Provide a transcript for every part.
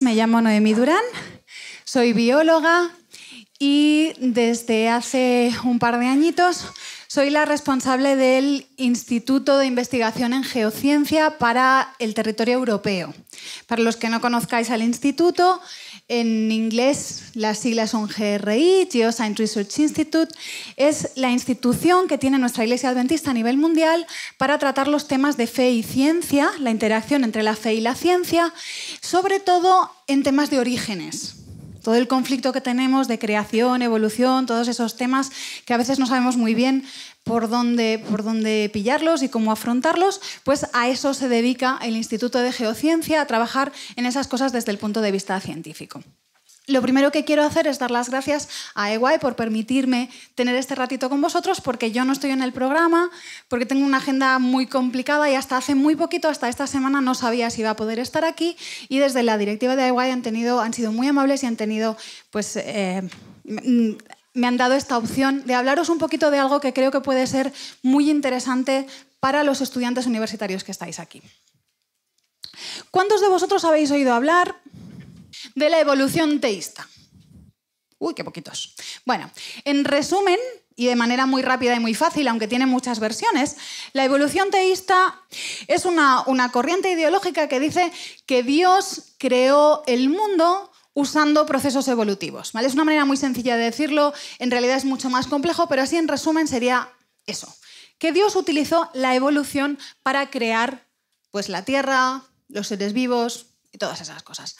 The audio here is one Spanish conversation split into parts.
me llamo Noemí Durán, soy bióloga y desde hace un par de añitos soy la responsable del Instituto de Investigación en Geociencia para el territorio europeo. Para los que no conozcáis al instituto, en inglés las siglas son GRI, Geoscience Research Institute. Es la institución que tiene nuestra Iglesia Adventista a nivel mundial para tratar los temas de fe y ciencia, la interacción entre la fe y la ciencia, sobre todo en temas de orígenes. Todo el conflicto que tenemos de creación, evolución, todos esos temas que a veces no sabemos muy bien por dónde pillarlos y cómo afrontarlos, pues a eso se dedica el Instituto de Geociencia, a trabajar en esas cosas desde el punto de vista científico. Lo primero que quiero hacer es dar las gracias a EY por permitirme tener este ratito con vosotros, porque yo no estoy en el programa, porque tengo una agenda muy complicada y hasta hace muy poquito, hasta esta semana, no sabía si iba a poder estar aquí, y desde la directiva de EY han sido muy amables y han tenido, pues, me han dado esta opción de hablaros un poquito de algo que creo que puede ser muy interesante para los estudiantes universitarios que estáis aquí. ¿Cuántos de vosotros habéis oído hablar de la evolución teísta? Uy, qué poquitos. Bueno, en resumen, y de manera muy rápida y muy fácil, aunque tiene muchas versiones, la evolución teísta es una corriente ideológica que dice que Dios creó el mundo usando procesos evolutivos, ¿vale? Es una manera muy sencilla de decirlo, en realidad es mucho más complejo, pero así en resumen sería eso, que Dios utilizó la evolución para crear, pues, la Tierra, los seres vivos y todas esas cosas.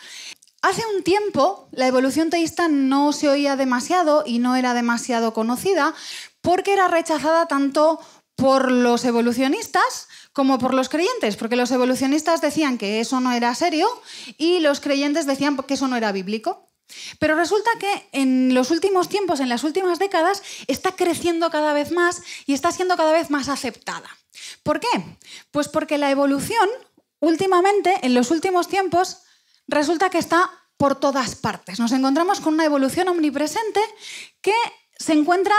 Hace un tiempo la evolución teísta no se oía demasiado y no era demasiado conocida porque era rechazada tanto por los evolucionistas como por los creyentes, porque los evolucionistas decían que eso no era serio y los creyentes decían que eso no era bíblico. Pero resulta que en los últimos tiempos, en las últimas décadas, está creciendo cada vez más y está siendo cada vez más aceptada. ¿Por qué? Pues porque la evolución, últimamente, en los últimos tiempos, resulta que está por todas partes. Nos encontramos con una evolución omnipresente que se encuentra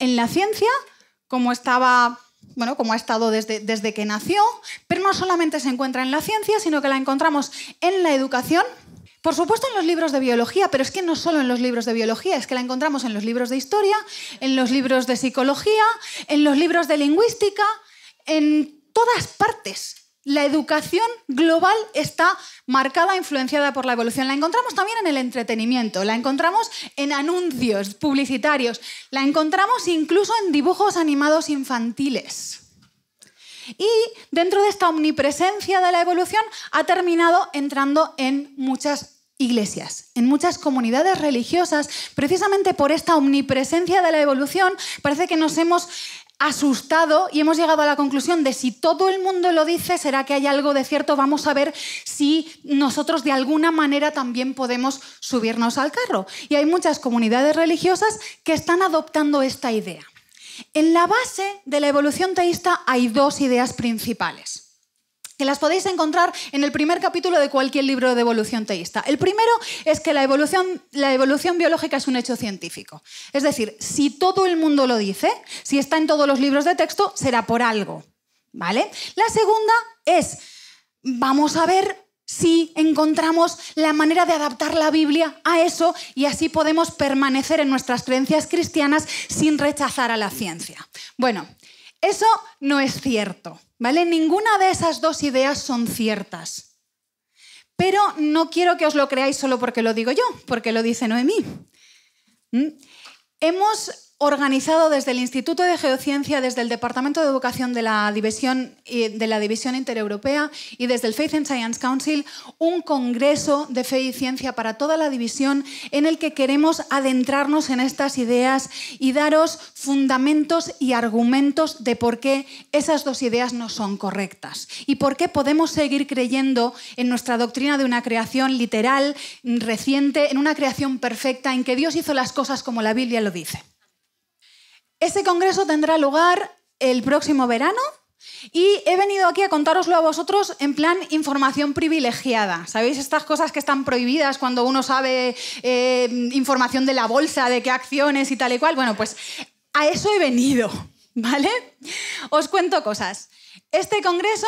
en la ciencia, como ha estado desde que nació, pero no solamente se encuentra en la ciencia, sino que la encontramos en la educación, por supuesto en los libros de biología, pero es que no solo en los libros de biología, es que la encontramos en los libros de historia, en los libros de psicología, en los libros de lingüística, en todas partes. La educación global está marcada, influenciada por la evolución. La encontramos también en el entretenimiento, la encontramos en anuncios publicitarios, la encontramos incluso en dibujos animados infantiles. Y dentro de esta omnipresencia de la evolución ha terminado entrando en muchas iglesias, en muchas comunidades religiosas. Precisamente por esta omnipresencia de la evolución parece que nos hemos asustado y hemos llegado a la conclusión de si todo el mundo lo dice, ¿será que hay algo de cierto? Vamos a ver si nosotros de alguna manera también podemos subirnos al carro. Y hay muchas comunidades religiosas que están adoptando esta idea. En la base de la evolución teísta hay dos ideas principales, que las podéis encontrar en el primer capítulo de cualquier libro de evolución teísta. El primero es que la evolución biológica es un hecho científico. Es decir, si todo el mundo lo dice, si está en todos los libros de texto, será por algo, ¿vale? La segunda es, vamos a ver si encontramos la manera de adaptar la Biblia a eso y así podemos permanecer en nuestras creencias cristianas sin rechazar a la ciencia. Bueno, eso no es cierto, ¿vale? Ninguna de esas dos ideas son ciertas. Pero no quiero que os lo creáis solo porque lo digo yo, porque lo dice Noemí. Hemos organizado desde el Instituto de Geociencia, desde el Departamento de Educación de la División Intereuropea y desde el Faith and Science Council un congreso de fe y ciencia para toda la división en el que queremos adentrarnos en estas ideas y daros fundamentos y argumentos de por qué esas dos ideas no son correctas y por qué podemos seguir creyendo en nuestra doctrina de una creación literal, reciente, en una creación perfecta, en que Dios hizo las cosas como la Biblia lo dice. Ese congreso tendrá lugar el próximo verano y he venido aquí a contároslo a vosotros en plan información privilegiada. ¿Sabéis estas cosas que están prohibidas cuando uno sabe información de la bolsa, de qué acciones y tal y cual? Bueno, pues a eso he venido, ¿vale? Os cuento cosas. Este congreso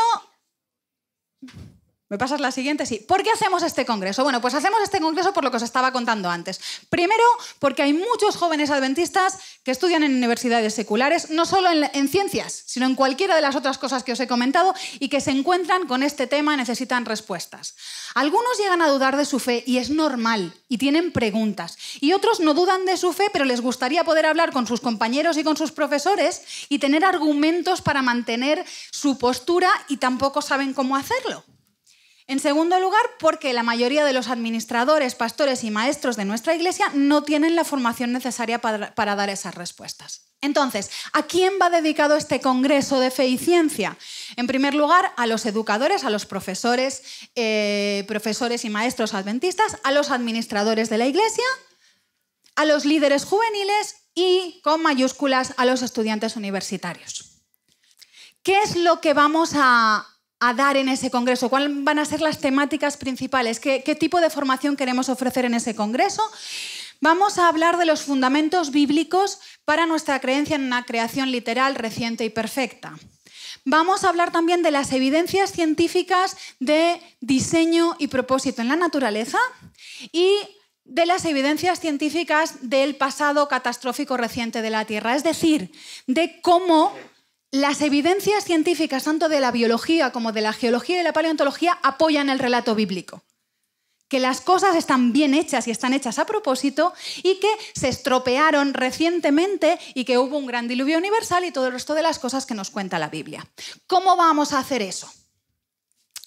¿Me pasas la siguiente? Sí. ¿Por qué hacemos este congreso? Bueno, pues hacemos este congreso por lo que os estaba contando antes. Primero, porque hay muchos jóvenes adventistas que estudian en universidades seculares, no solo en ciencias, sino en cualquiera de las otras cosas que os he comentado, y que se encuentran con este tema y necesitan respuestas. Algunos llegan a dudar de su fe y es normal, y tienen preguntas. Y otros no dudan de su fe, pero les gustaría poder hablar con sus compañeros y con sus profesores y tener argumentos para mantener su postura y tampoco saben cómo hacerlo. En segundo lugar, porque la mayoría de los administradores, pastores y maestros de nuestra iglesia no tienen la formación necesaria para dar esas respuestas. Entonces, ¿a quién va dedicado este congreso de fe y ciencia? En primer lugar, a los educadores, a los profesores y maestros adventistas, a los administradores de la iglesia, a los líderes juveniles y, con mayúsculas, a los estudiantes universitarios. ¿Qué es lo que vamos a dar en ese congreso? ¿Cuáles van a ser las temáticas principales? ¿Qué tipo de formación queremos ofrecer en ese congreso? Vamos a hablar de los fundamentos bíblicos para nuestra creencia en una creación literal, reciente y perfecta. Vamos a hablar también de las evidencias científicas de diseño y propósito en la naturaleza y de las evidencias científicas del pasado catastrófico reciente de la Tierra, es decir, de cómo las evidencias científicas, tanto de la biología como de la geología y de la paleontología, apoyan el relato bíblico. Que las cosas están bien hechas y están hechas a propósito y que se estropearon recientemente y que hubo un gran diluvio universal y todo el resto de las cosas que nos cuenta la Biblia. ¿Cómo vamos a hacer eso?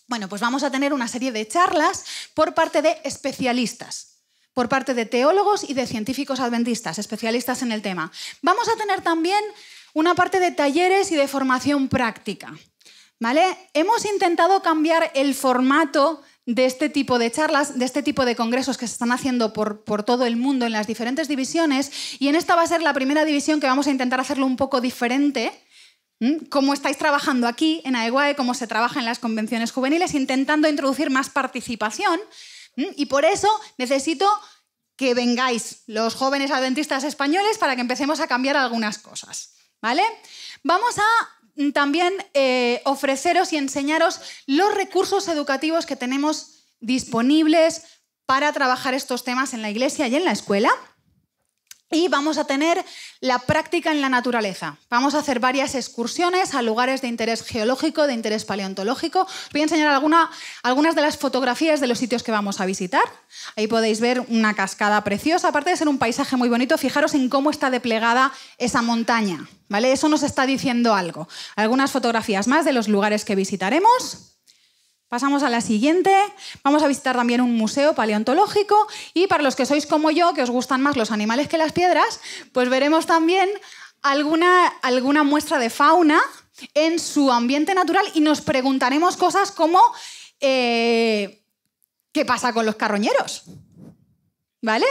Bueno, pues vamos a tener una serie de charlas por parte de especialistas, por parte de teólogos y de científicos adventistas, especialistas en el tema. Vamos a tener también una parte de talleres y de formación práctica, ¿vale? Hemos intentado cambiar el formato de este tipo de charlas, de este tipo de congresos que se están haciendo por todo el mundo en las diferentes divisiones, y en esta va a ser la primera división que vamos a intentar hacerlo un poco diferente. Cómo estáis trabajando aquí en AEGUAE, cómo se trabaja en las convenciones juveniles, intentando introducir más participación, y por eso necesito que vengáis los jóvenes adventistas españoles para que empecemos a cambiar algunas cosas. ¿Vale? Vamos a también ofreceros y enseñaros los recursos educativos que tenemos disponibles para trabajar estos temas en la iglesia y en la escuela. Y vamos a tener la práctica en la naturaleza. Vamos a hacer varias excursiones a lugares de interés geológico, de interés paleontológico. Voy a enseñar algunas de las fotografías de los sitios que vamos a visitar. Ahí podéis ver una cascada preciosa. Aparte de ser un paisaje muy bonito, fijaros en cómo está desplegada esa montaña, ¿vale? Eso nos está diciendo algo. Algunas fotografías más de los lugares que visitaremos. Pasamos a la siguiente. Vamos a visitar también un museo paleontológico y para los que sois como yo, que os gustan más los animales que las piedras, pues veremos también alguna muestra de fauna en su ambiente natural y nos preguntaremos cosas como ¿qué pasa con los carroñeros? ¿Vale?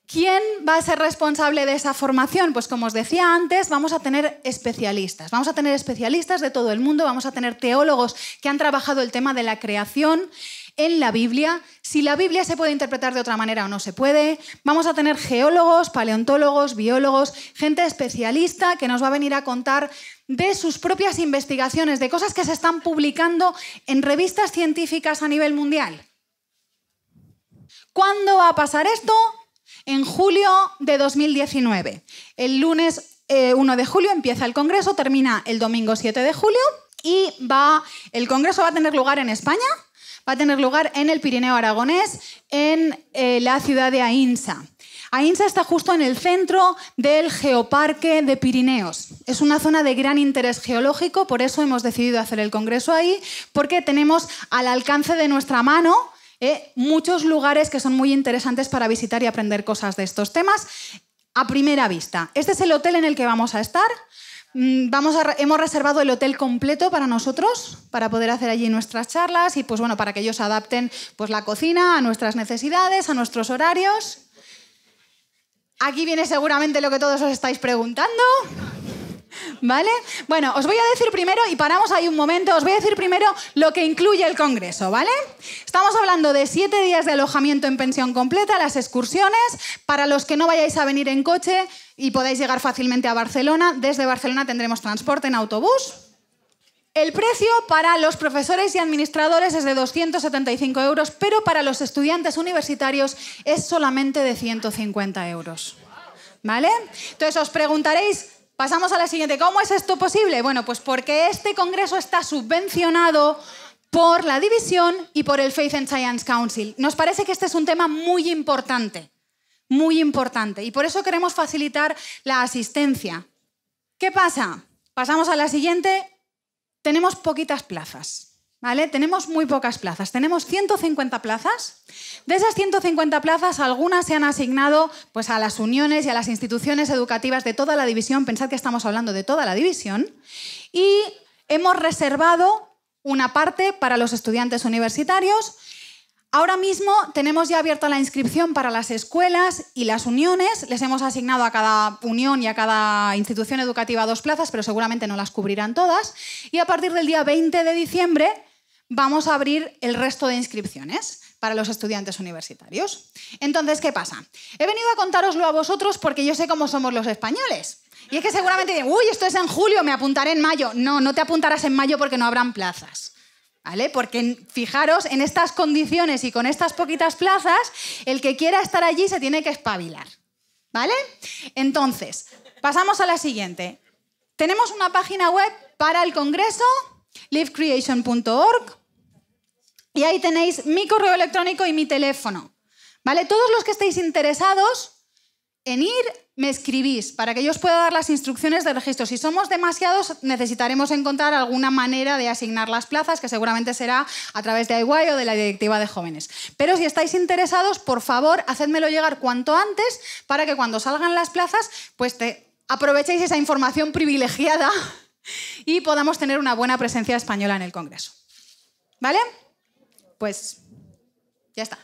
¿Quién va a ser responsable de esa formación? Pues como os decía antes, vamos a tener especialistas. Vamos a tener especialistas de todo el mundo, vamos a tener teólogos que han trabajado el tema de la creación en la Biblia, si la Biblia se puede interpretar de otra manera o no se puede. Vamos a tener geólogos, paleontólogos, biólogos, gente especialista que nos va a venir a contar de sus propias investigaciones, de cosas que se están publicando en revistas científicas a nivel mundial. ¿Cuándo va a pasar esto? En julio de 2019. El lunes 1 de julio empieza el congreso, termina el domingo 7 de julio y el congreso va a tener lugar en España, va a tener lugar en el Pirineo aragonés, en la ciudad de Aínsa. Aínsa está justo en el centro del Geoparque de Pirineos. Es una zona de gran interés geológico, por eso hemos decidido hacer el congreso ahí, porque tenemos al alcance de nuestra mano muchos lugares que son muy interesantes para visitar y aprender cosas de estos temas a primera vista. Este es el hotel en el que vamos a estar. Hemos reservado el hotel completo para nosotros, para poder hacer allí nuestras charlas y pues bueno, para que ellos adapten pues, la cocina a nuestras necesidades, a nuestros horarios. Aquí viene seguramente lo que todos os estáis preguntando. ¿Vale? Bueno, os voy a decir primero, y paramos ahí un momento, os voy a decir primero lo que incluye el congreso, ¿vale? Estamos hablando de 7 días de alojamiento en pensión completa, las excursiones, para los que no vayáis a venir en coche y podáis llegar fácilmente a Barcelona. Desde Barcelona tendremos transporte en autobús. El precio para los profesores y administradores es de 275 euros, pero para los estudiantes universitarios es solamente de 150 euros. ¿Vale? Entonces os preguntaréis, pasamos a la siguiente, ¿cómo es esto posible? Bueno, pues porque este congreso está subvencionado por la división y por el Faith and Science Council. Nos parece que este es un tema muy importante, y por eso queremos facilitar la asistencia. ¿Qué pasa? Pasamos a la siguiente. Tenemos poquitas plazas. ¿Vale? Tenemos muy pocas plazas. Tenemos 150 plazas. De esas 150 plazas, algunas se han asignado pues, a las uniones y a las instituciones educativas de toda la división. Pensad que estamos hablando de toda la división. Y hemos reservado una parte para los estudiantes universitarios. Ahora mismo tenemos ya abierta la inscripción para las escuelas y las uniones. Les hemos asignado a cada unión y a cada institución educativa 2 plazas, pero seguramente no las cubrirán todas. Y a partir del día 20 de diciembre vamos a abrir el resto de inscripciones para los estudiantes universitarios. Entonces, ¿qué pasa? He venido a contároslo a vosotros porque yo sé cómo somos los españoles. Y es que seguramente dirán, uy, esto es en julio, me apuntaré en mayo. No, no te apuntarás en mayo porque no habrán plazas. ¿Vale? Porque fijaros, en estas condiciones y con estas poquitas plazas, el que quiera estar allí se tiene que espabilar. ¿Vale? Entonces, pasamos a la siguiente. Tenemos una página web para el congreso, livecreation.org, y ahí tenéis mi correo electrónico y mi teléfono. ¿Vale? Todos los que estéis interesados en ir, me escribís para que yo os pueda dar las instrucciones de registro. Si somos demasiados, necesitaremos encontrar alguna manera de asignar las plazas, que seguramente será a través de IY o de la directiva de jóvenes. Pero si estáis interesados, por favor, hacedmelo llegar cuanto antes para que cuando salgan las plazas, pues aprovechéis esa información privilegiada y podamos tener una buena presencia española en el Congreso. ¿Vale? Pues ya está.